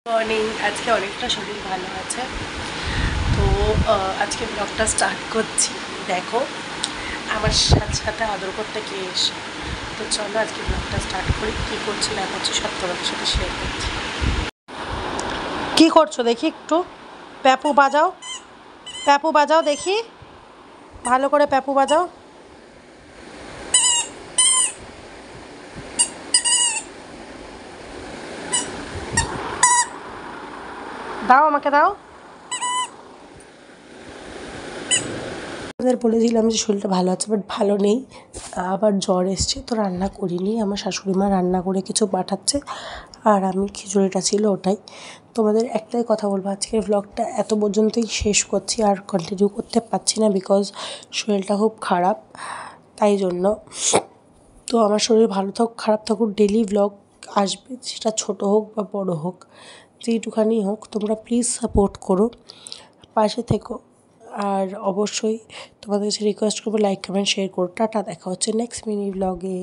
Morning. আজকে অনেকটা শরীর ভালো আছে, তো আজকে ব্লগটা স্টার্ট করছি। দেখো আমার সাথে সাথে আদর করতে কে এসে, তো চলো আজকে ব্লগটা স্টার্ট করি। কী করছি না করছি সব তোমাদের সাথে শেয়ার করছি। কী করছো দেখি একটু? প্যাপু বাজাও, প্যাপু বাজাও দেখি, ভালো করে প্যাপু বাজাও। দাও আমাকে দাও। আমাদের বলেছিলাম যে শরীরটা ভালো আছে, বাট ভালো নেই, আবার জ্বর এসছে, তো রান্না করিনি। আমার শাশুড়ি মা রান্না করে কিছু পাঠাচ্ছে, আর আমি খিচুড়িটা ছিল ওটাই। তোমাদের একটাই কথা বলবো, আজকের ব্লগটা এত পর্যন্তই শেষ করছি, আর কন্টিনিউ করতে পারছি না বিকজ শরীরটা খুব খারাপ, তাই জন্য। তো আমার শরীর ভালো থাকুক খারাপ থাকুক, ডেলি ব্লগ আসবে, সেটা ছোট হোক বা বড় হোক, যেইটুখানি হোক, তোমরা প্লিজ সাপোর্ট করো, পাশে থেকো। আর অবশ্যই তোমাদের কাছে রিকোয়েস্ট করবো, লাইক কমেন্ট শেয়ার করো। টাটা, দেখা হচ্ছে নেক্সট মিনি ব্লগে।